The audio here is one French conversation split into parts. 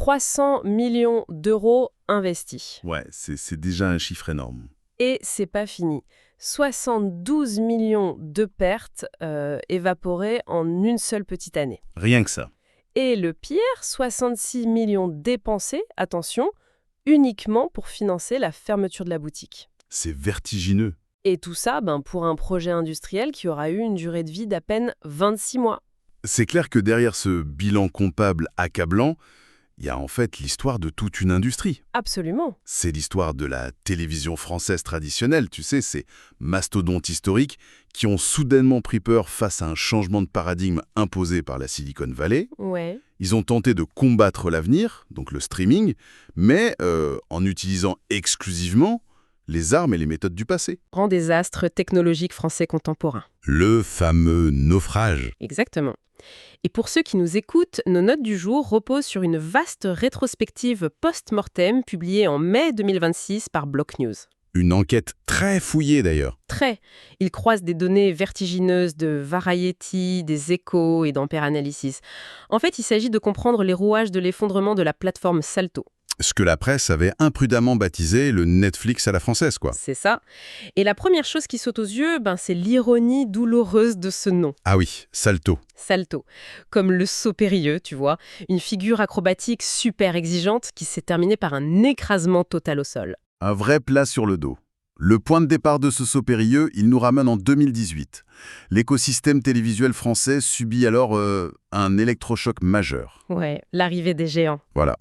300 millions d'euros investis. Ouais, c'est déjà un chiffre énorme. Et c'est pas fini. 72 millions de pertes évaporées en une seule petite année. Rien que ça. Et le pire, 66 millions dépensés, attention, uniquement pour financer la fermeture de la boutique. C'est vertigineux. Et tout ça, pour un projet industriel qui aura eu une durée de vie d'à peine 26 mois. C'est clair que derrière ce bilan comptable accablant, il y a en fait l'histoire de toute une industrie. Absolument. C'est l'histoire de la télévision française traditionnelle, tu sais, ces mastodontes historiques qui ont soudainement pris peur face à un changement de paradigme imposé par la Silicon Valley. Ouais. Ils ont tenté de combattre l'avenir, donc le streaming, mais en utilisant exclusivement les armes et les méthodes du passé. Grand désastre technologique français contemporain. Le fameux naufrage. Exactement. Et pour ceux qui nous écoutent, nos notes du jour reposent sur une vaste rétrospective post-mortem publiée en mai 2026 par Block News. Une enquête très fouillée d'ailleurs. Très. Ils croisent des données vertigineuses de Variety, des Échos et d'Ampere Analysis. En fait, il s'agit de comprendre les rouages de l'effondrement de la plateforme Salto. Ce que la presse avait imprudemment baptisé le Netflix à la française, quoi. C'est ça. Et la première chose qui saute aux yeux, c'est l'ironie douloureuse de ce nom. Ah oui, Salto. Salto. Comme le saut périlleux, tu vois. Une figure acrobatique super exigeante qui s'est terminée par un écrasement total au sol. Un vrai plat sur le dos. Le point de départ de ce saut périlleux, il nous ramène en 2018. L'écosystème télévisuel français subit alors un électrochoc majeur. Ouais, l'arrivée des géants. Voilà.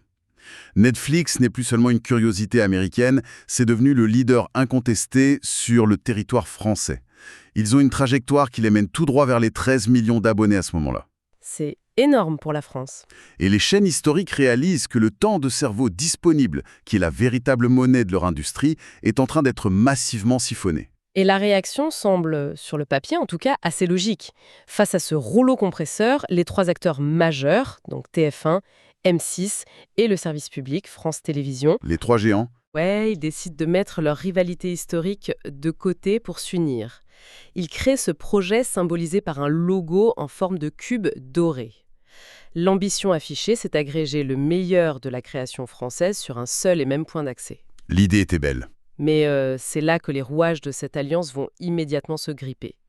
Netflix n'est plus seulement une curiosité américaine, c'est devenu le leader incontesté sur le territoire français. Ils ont une trajectoire qui les mène tout droit vers les 13 millions d'abonnés à ce moment-là. C'est énorme pour la France. Et les chaînes historiques réalisent que le temps de cerveau disponible, qui est la véritable monnaie de leur industrie, est en train d'être massivement siphonné. Et la réaction semble, sur le papier en tout cas, assez logique. Face à ce rouleau compresseur, les trois acteurs majeurs, donc TF1, M6 et le service public, France Télévisions. Les trois géants. Ouais, ils décident de mettre leur rivalité historique de côté pour s'unir. Ils créent ce projet symbolisé par un logo en forme de cube doré. L'ambition affichée, c'est agréger le meilleur de la création française sur un seul et même point d'accès. L'idée était belle. Mais c'est là que les rouages de cette alliance vont immédiatement se gripper.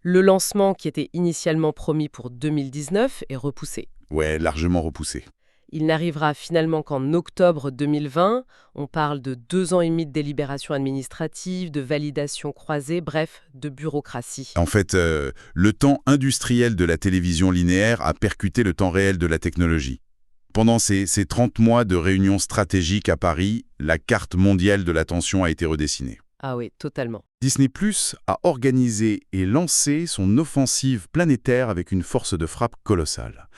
Le lancement, qui était initialement promis pour 2019, est repoussé. Ouais, largement repoussé. Il n'arrivera finalement qu'en octobre 2020. On parle de 2 ans et demi de délibération administrative, de validation croisée, bref, de bureaucratie. En fait, le temps industriel de la télévision linéaire a percuté le temps réel de la technologie. Pendant ces 30 mois de réunions stratégiques à Paris, la carte mondiale de l'attention a été redessinée. Ah oui, totalement. Disney+ a organisé et lancé son offensive planétaire avec une force de frappe colossale.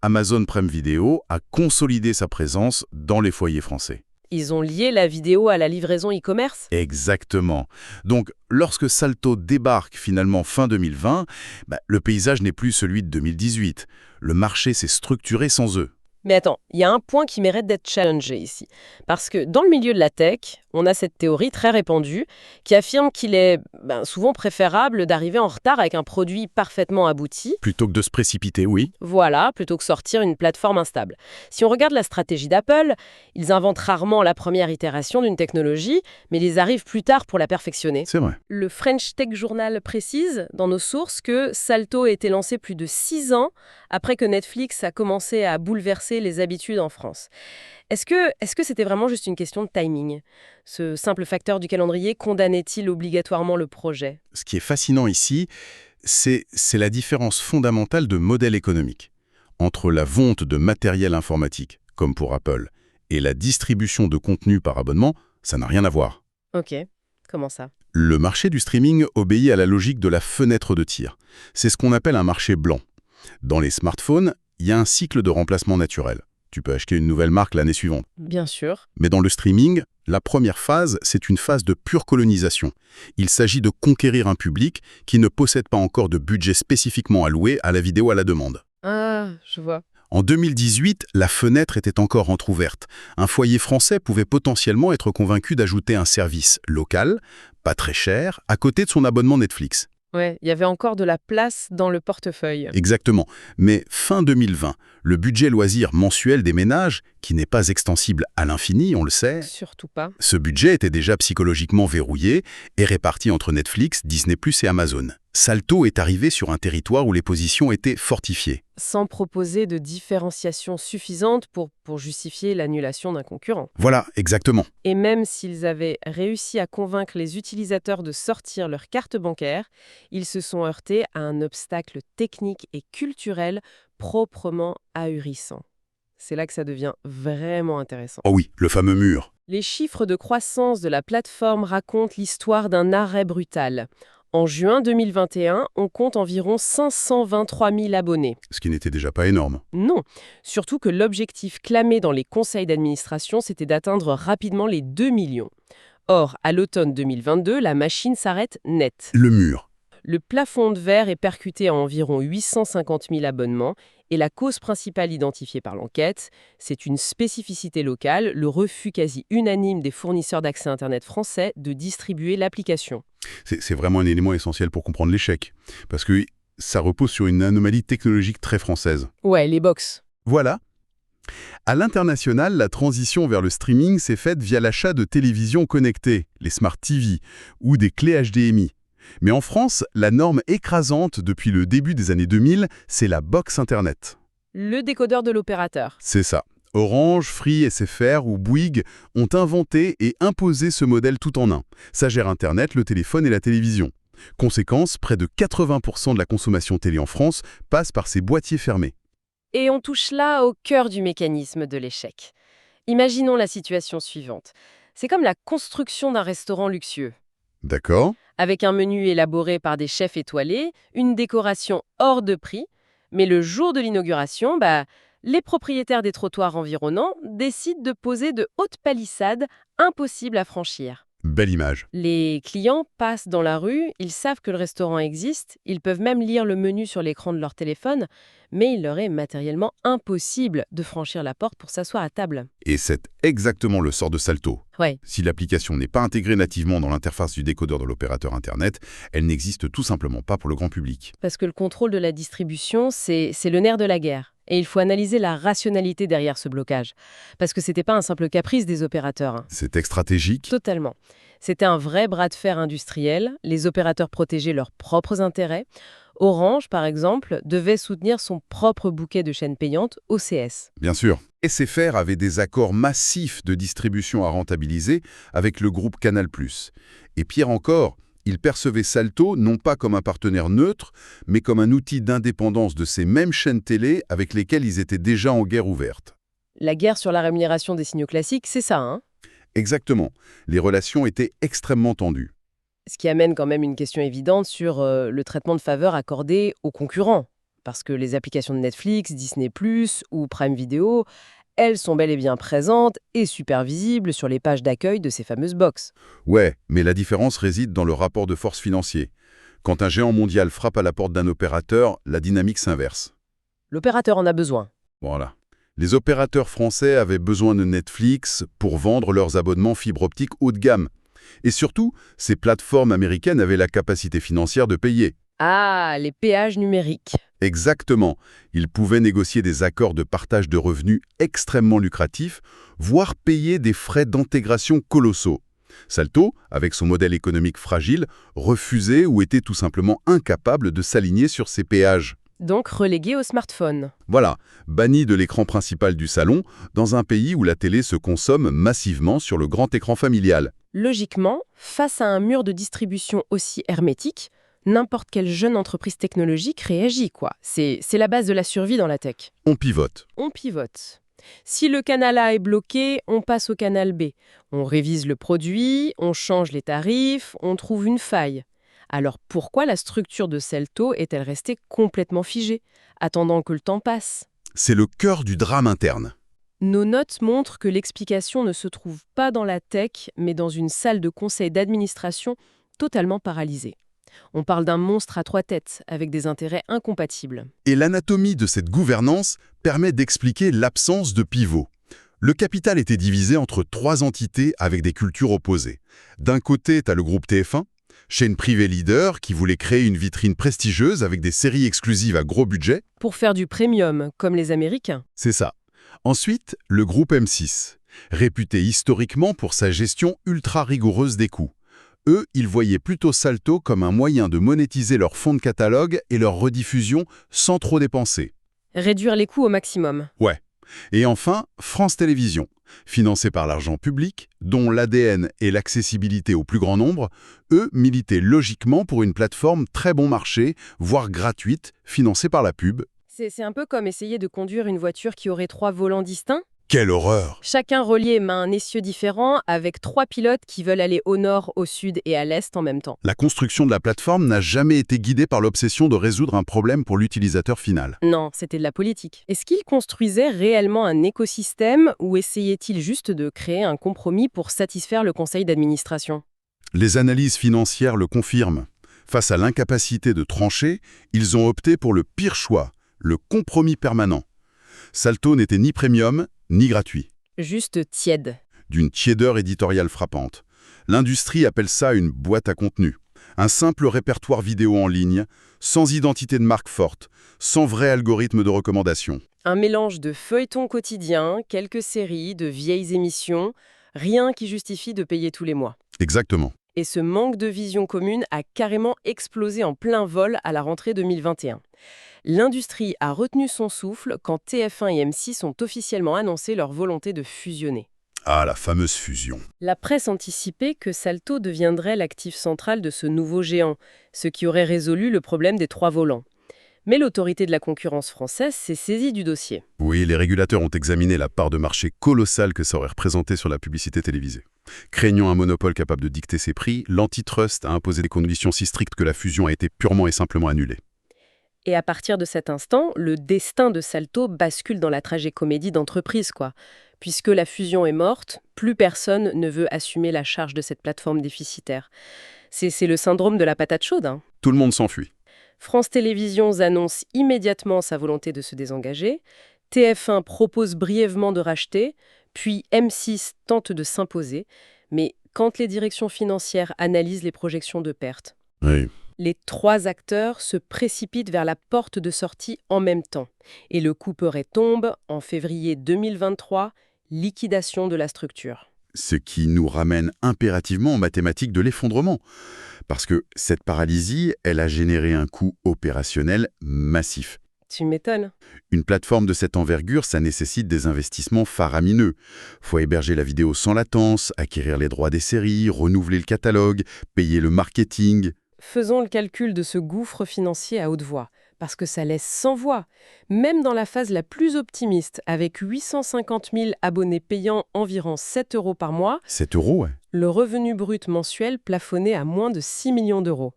Amazon Prime Video a consolidé sa présence dans les foyers français. Ils ont lié la vidéo à la livraison e-commerce ? Exactement. Donc, lorsque Salto débarque finalement fin 2020, le paysage n'est plus celui de 2018. Le marché s'est structuré sans eux. Mais attends, il y a un point qui mérite d'être challengé ici. Parce que dans le milieu de la tech, on a cette théorie très répandue qui affirme qu'il est souvent préférable d'arriver en retard avec un produit parfaitement abouti. Plutôt que de se précipiter, oui. Voilà, plutôt que sortir une plateforme instable. Si on regarde la stratégie d'Apple, ils inventent rarement la première itération d'une technologie, mais ils arrivent plus tard pour la perfectionner. C'est vrai. Le French Tech Journal précise dans nos sources que Salto a été lancé plus de 6 ans après que Netflix a commencé à bouleverser les habitudes en France. Est-ce que c'était vraiment juste une question de timing ? Ce simple facteur du calendrier condamnait-il obligatoirement le projet ? Ce qui est fascinant ici, c'est la différence fondamentale de modèle économique entre la vente de matériel informatique, comme pour Apple, et la distribution de contenu par abonnement. Ça n'a rien à voir. Ok, comment ça ? Le marché du streaming obéit à la logique de la fenêtre de tir. C'est ce qu'on appelle un marché blanc. Dans les smartphones, il y a un cycle de remplacement naturel. Tu peux acheter une nouvelle marque l'année suivante. Bien sûr. Mais dans le streaming, la première phase, c'est une phase de pure colonisation. Il s'agit de conquérir un public qui ne possède pas encore de budget spécifiquement alloué à la vidéo à la demande. Ah, je vois. En 2018, la fenêtre était encore entrouverte. Un foyer français pouvait potentiellement être convaincu d'ajouter un service local, pas très cher, à côté de son abonnement Netflix. Ouais, il y avait encore de la place dans le portefeuille. Exactement. Mais fin 2020, le budget loisir mensuel des ménages, qui n'est pas extensible à l'infini, on le sait, Surtout pas. ce budget était déjà psychologiquement verrouillé et réparti entre Netflix, Disney+ et Amazon. Salto est arrivé sur un territoire où les positions étaient fortifiées. Sans proposer de différenciation suffisante pour justifier l'annulation d'un concurrent. Voilà, exactement. Et même s'ils avaient réussi à convaincre les utilisateurs de sortir leur carte bancaire, ils se sont heurtés à un obstacle technique et culturel proprement ahurissant. C'est là que ça devient vraiment intéressant. Oh oui, le fameux mur. Les chiffres de croissance de la plateforme racontent l'histoire d'un arrêt brutal. En juin 2021, on compte environ 523 000 abonnés. Ce qui n'était déjà pas énorme. Non, surtout que l'objectif clamé dans les conseils d'administration, c'était d'atteindre rapidement les 2 millions. Or, à l'automne 2022, la machine s'arrête net. Le mur. Le plafond de verre est percuté à environ 850 000 abonnements et la cause principale identifiée par l'enquête, c'est une spécificité locale, le refus quasi unanime des fournisseurs d'accès Internet français de distribuer l'application. C'est vraiment un élément essentiel pour comprendre l'échec. Parce que ça repose sur une anomalie technologique très française. Ouais, les box. Voilà. À l'international, la transition vers le streaming s'est faite via l'achat de télévisions connectées, les Smart TV, ou des clés HDMI. Mais en France, la norme écrasante depuis le début des années 2000, c'est la box Internet. Le décodeur de l'opérateur. C'est ça. Orange, Free, SFR ou Bouygues ont inventé et imposé ce modèle tout en un. Ça gère Internet, le téléphone et la télévision. Conséquence, près de 80% de la consommation télé en France passe par ces boîtiers fermés. Et on touche là au cœur du mécanisme de l'échec. Imaginons la situation suivante. C'est comme la construction d'un restaurant luxueux. D'accord ? Avec un menu élaboré par des chefs étoilés, une décoration hors de prix, mais le jour de l'inauguration, les propriétaires des trottoirs environnants décident de poser de hautes palissades impossibles à franchir. Belle image. Les clients passent dans la rue, ils savent que le restaurant existe, ils peuvent même lire le menu sur l'écran de leur téléphone, mais il leur est matériellement impossible de franchir la porte pour s'asseoir à table. Et c'est exactement le sort de Salto. Ouais. Si l'application n'est pas intégrée nativement dans l'interface du décodeur de l'opérateur Internet, elle n'existe tout simplement pas pour le grand public. Parce que le contrôle de la distribution, c'est le nerf de la guerre. Et il faut analyser la rationalité derrière ce blocage. Parce que c'était pas un simple caprice des opérateurs. C'était stratégique. Totalement. C'était un vrai bras de fer industriel. Les opérateurs protégeaient leurs propres intérêts. Orange, par exemple, devait soutenir son propre bouquet de chaînes payantes, OCS. Bien sûr. SFR avait des accords massifs de distribution à rentabiliser avec le groupe Canal+. Et pire encore, il percevait Salto non pas comme un partenaire neutre, mais comme un outil d'indépendance de ces mêmes chaînes télé avec lesquelles ils étaient déjà en guerre ouverte. La guerre sur la rémunération des signaux classiques, c'est ça, hein ? Exactement. Les relations étaient extrêmement tendues. Ce qui amène quand même une question évidente sur le traitement de faveur accordé aux concurrents. Parce que les applications de Netflix, Disney+, ou Prime Video, elles sont bel et bien présentes et super visibles sur les pages d'accueil de ces fameuses box. Ouais, mais la différence réside dans le rapport de force financier. Quand un géant mondial frappe à la porte d'un opérateur, la dynamique s'inverse. L'opérateur en a besoin. Voilà. Les opérateurs français avaient besoin de Netflix pour vendre leurs abonnements fibre optique haut de gamme. Et surtout, ces plateformes américaines avaient la capacité financière de payer. Ah, les péages numériques. Exactement. Ils pouvaient négocier des accords de partage de revenus extrêmement lucratifs, voire payer des frais d'intégration colossaux. Salto, avec son modèle économique fragile, refusait ou était tout simplement incapable de s'aligner sur ces péages. Donc relégué au smartphone. Voilà, banni de l'écran principal du salon, dans un pays où la télé se consomme massivement sur le grand écran familial. Logiquement, face à un mur de distribution aussi hermétique, n'importe quelle jeune entreprise technologique réagit, quoi. C'est la base de la survie dans la tech. On pivote. On pivote. Si le canal A est bloqué, on passe au canal B. On révise le produit, on change les tarifs, on trouve une faille. Alors pourquoi la structure de Salto est-elle restée complètement figée, attendant que le temps passe ? C'est le cœur du drame interne. Nos notes montrent que l'explication ne se trouve pas dans la tech, mais dans une salle de conseil d'administration totalement paralysée. On parle d'un monstre à 3 têtes, avec des intérêts incompatibles. Et l'anatomie de cette gouvernance permet d'expliquer l'absence de pivot. Le capital était divisé entre 3 entités avec des cultures opposées. D'un côté, tu as le groupe TF1, Chaîne privée leader qui voulait créer une vitrine prestigieuse avec des séries exclusives à gros budget. Pour faire du premium, comme les Américains. C'est ça. Ensuite, le groupe M6, réputé historiquement pour sa gestion ultra rigoureuse des coûts. Eux, ils voyaient plutôt Salto comme un moyen de monétiser leur fonds de catalogue et leur rediffusion sans trop dépenser. Réduire les coûts au maximum. Ouais. Et enfin, France Télévisions, financée par l'argent public, dont l'ADN et l'accessibilité au plus grand nombre, eux militaient logiquement pour une plateforme très bon marché, voire gratuite, financée par la pub. C'est un peu comme essayer de conduire une voiture qui aurait 3 volants distincts. Quelle horreur! Chacun relié mais à un essieu différent, avec 3 pilotes qui veulent aller au nord, au sud et à l'est en même temps. La construction de la plateforme n'a jamais été guidée par l'obsession de résoudre un problème pour l'utilisateur final. Non, c'était de la politique. Est-ce qu'ils construisaient réellement un écosystème ou essayaient-ils juste de créer un compromis pour satisfaire le conseil d'administration? Les analyses financières le confirment. Face à l'incapacité de trancher, ils ont opté pour le pire choix, le compromis permanent. Salto n'était ni premium, ni gratuit. Juste tiède. D'une tiédeur éditoriale frappante. L'industrie appelle ça une boîte à contenu. Un simple répertoire vidéo en ligne, sans identité de marque forte, sans vrai algorithme de recommandation. Un mélange de feuilletons quotidiens, quelques séries, de vieilles émissions, rien qui justifie de payer tous les mois. Exactement. Et ce manque de vision commune a carrément explosé en plein vol à la rentrée 2021. L'industrie a retenu son souffle quand TF1 et M6 ont officiellement annoncé leur volonté de fusionner. Ah, la fameuse fusion. La presse anticipait que Salto deviendrait l'actif central de ce nouveau géant, ce qui aurait résolu le problème des 3 volants. Mais l'autorité de la concurrence française s'est saisie du dossier. Oui, les régulateurs ont examiné la part de marché colossale que ça aurait représenté sur la publicité télévisée. Craignant un monopole capable de dicter ses prix, l'antitrust a imposé des conditions si strictes que la fusion a été purement et simplement annulée. Et à partir de cet instant, le destin de Salto bascule dans la tragécomédie d'entreprise, quoi. Puisque la fusion est morte, plus personne ne veut assumer la charge de cette plateforme déficitaire. C'est le syndrome de la patate chaude, hein. Tout le monde s'enfuit. France Télévisions annonce immédiatement sa volonté de se désengager, TF1 propose brièvement de racheter, puis M6 tente de s'imposer, mais quand les directions financières analysent les projections de pertes, Oui. les 3 acteurs se précipitent vers la porte de sortie en même temps. Et le couperet tombe en février 2023, liquidation de la structure. Ce qui nous ramène impérativement aux mathématiques de l'effondrement. Parce que cette paralysie, elle a généré un coût opérationnel massif. Tu m'étonnes. Une plateforme de cette envergure, ça nécessite des investissements faramineux. Faut héberger la vidéo sans latence, acquérir les droits des séries, renouveler le catalogue, payer le marketing. Faisons le calcul de ce gouffre financier à haute voix, parce que ça laisse sans voix. Même dans la phase la plus optimiste, avec 850 000 abonnés payant environ 7 € par mois, 7 €, ouais. le revenu brut mensuel plafonnait à moins de 6 millions d'euros.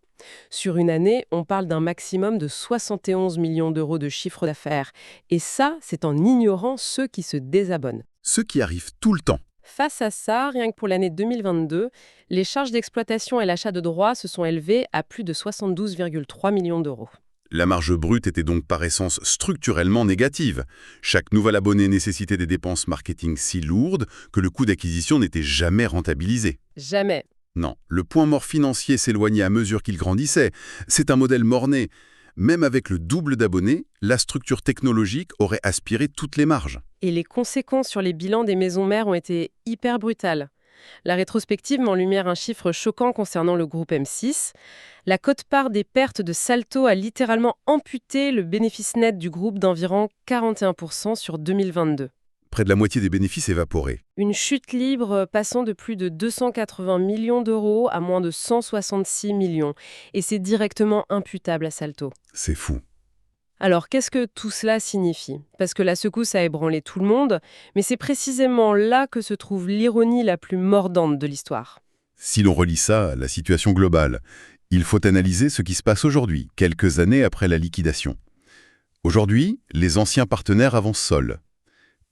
Sur une année, on parle d'un maximum de 71 millions d'euros de chiffre d'affaires. Et ça, c'est en ignorant ceux qui se désabonnent. Ceux qui arrivent tout le temps. Face à ça, rien que pour l'année 2022, les charges d'exploitation et l'achat de droits se sont élevées à plus de 72,3 millions d'euros. La marge brute était donc par essence structurellement négative. Chaque nouvel abonné nécessitait des dépenses marketing si lourdes que le coût d'acquisition n'était jamais rentabilisé. Jamais. Non, le point mort financier s'éloignait à mesure qu'il grandissait. C'est un modèle mort-né. Même avec le double d'abonnés, la structure technologique aurait aspiré toutes les marges. Et les conséquences sur les bilans des maisons mères ont été hyper brutales. La rétrospective met en lumière un chiffre choquant concernant le groupe M6. La quote-part des pertes de Salto a littéralement amputé le bénéfice net du groupe d'environ 41% sur 2022. Près de la moitié des bénéfices évaporés. Une chute libre passant de plus de 280 millions d'euros à moins de 166 millions. Et c'est directement imputable à Salto. C'est fou. Alors, qu'est-ce que tout cela signifie? Parce que la secousse a ébranlé tout le monde, mais c'est précisément là que se trouve l'ironie la plus mordante de l'histoire. Si l'on relie ça à la situation globale, il faut analyser ce qui se passe aujourd'hui, quelques années après la liquidation. Aujourd'hui, les anciens partenaires avancent seuls.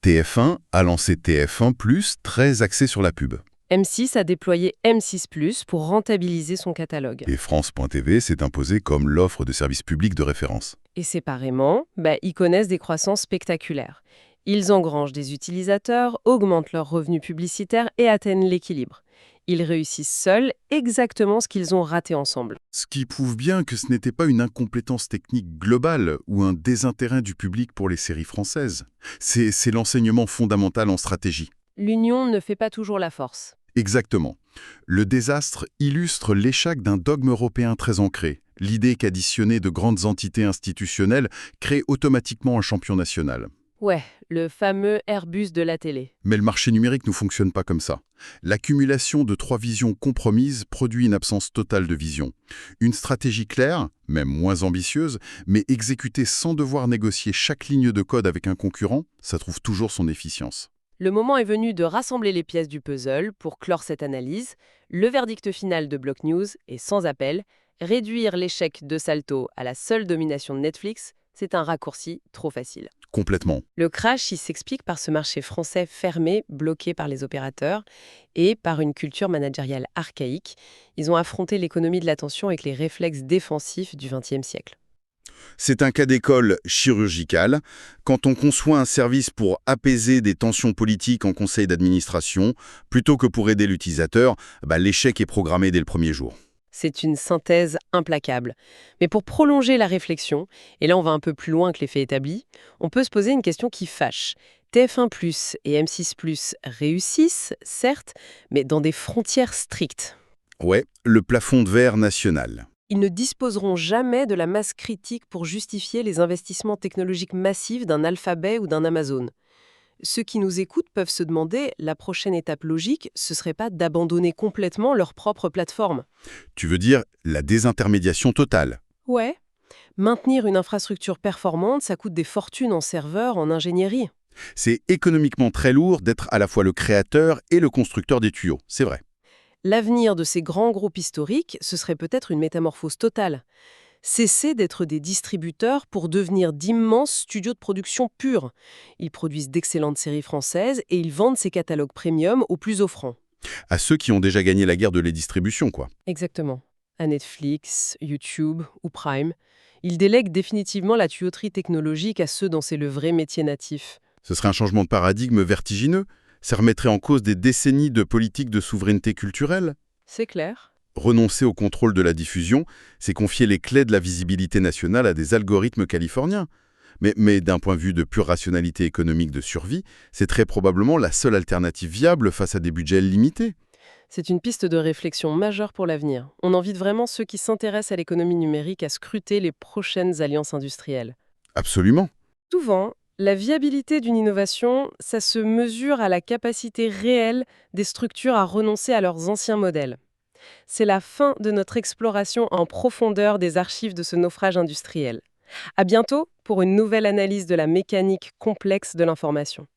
TF1 a lancé TF1+, très axé sur la pub. M6 a déployé M6+, pour rentabiliser son catalogue. Et France.tv s'est imposé comme l'offre de service public de référence. Et séparément, ils connaissent des croissances spectaculaires. Ils engrangent des utilisateurs, augmentent leurs revenus publicitaires et atteignent l'équilibre. Ils réussissent seuls exactement ce qu'ils ont raté ensemble. Ce qui prouve bien que ce n'était pas une incompétence technique globale ou un désintérêt du public pour les séries françaises. C'est l'enseignement fondamental en stratégie. L'union ne fait pas toujours la force. Exactement. Le désastre illustre l'échec d'un dogme européen très ancré, l'idée qu'additionner de grandes entités institutionnelles crée automatiquement un champion national. Ouais, le fameux Airbus de la télé. Mais le marché numérique ne fonctionne pas comme ça. L'accumulation de 3 visions compromises produit une absence totale de vision. Une stratégie claire, même moins ambitieuse, mais exécutée sans devoir négocier chaque ligne de code avec un concurrent, ça trouve toujours son efficience. Le moment est venu de rassembler les pièces du puzzle pour clore cette analyse. Le verdict final de Block News est sans appel. Réduire l'échec de Salto à la seule domination de Netflix, c'est un raccourci trop facile. Complètement. Le crash, il s'explique par ce marché français fermé, bloqué par les opérateurs, et par une culture managériale archaïque. Ils ont affronté l'économie de l'attention avec les réflexes défensifs du XXe siècle. C'est un cas d'école chirurgical. Quand on conçoit un service pour apaiser des tensions politiques en conseil d'administration, plutôt que pour aider l'utilisateur, l'échec est programmé dès le premier jour. C'est une synthèse implacable. Mais pour prolonger la réflexion, et là on va un peu plus loin que les faits établis, on peut se poser une question qui fâche. TF1+ et M6+ réussissent, certes, mais dans des frontières strictes. Ouais, le plafond de verre national. Ils ne disposeront jamais de la masse critique pour justifier les investissements technologiques massifs d'un Alphabet ou d'un Amazon. Ceux qui nous écoutent peuvent se demander, la prochaine étape logique, ce serait pas d'abandonner complètement leur propre plateforme. Tu veux dire la désintermédiation totale? Ouais. Maintenir une infrastructure performante, ça coûte des fortunes en serveurs, en ingénierie. C'est économiquement très lourd d'être à la fois le créateur et le constructeur des tuyaux, c'est vrai. L'avenir de ces grands groupes historiques, ce serait peut-être une métamorphose totale. Cesser d'être des distributeurs pour devenir d'immenses studios de production purs. Ils produisent d'excellentes séries françaises et ils vendent ces catalogues premium aux plus offrants. À ceux qui ont déjà gagné la guerre de la distribution, quoi. Exactement. À Netflix, YouTube ou Prime, ils délèguent définitivement la tuyauterie technologique à ceux dont c'est le vrai métier natif. Ce serait un changement de paradigme vertigineux. Ça remettrait en cause des décennies de politique de souveraineté culturelle. C'est clair. Renoncer au contrôle de la diffusion, c'est confier les clés de la visibilité nationale à des algorithmes californiens. Mais d'un point de vue de pure rationalité économique de survie, c'est très probablement la seule alternative viable face à des budgets limités. C'est une piste de réflexion majeure pour l'avenir. On invite vraiment ceux qui s'intéressent à l'économie numérique à scruter les prochaines alliances industrielles. Absolument. Souvent, la viabilité d'une innovation, ça se mesure à la capacité réelle des structures à renoncer à leurs anciens modèles. C'est la fin de notre exploration en profondeur des archives de ce naufrage industriel. À bientôt pour une nouvelle analyse de la mécanique complexe de l'information.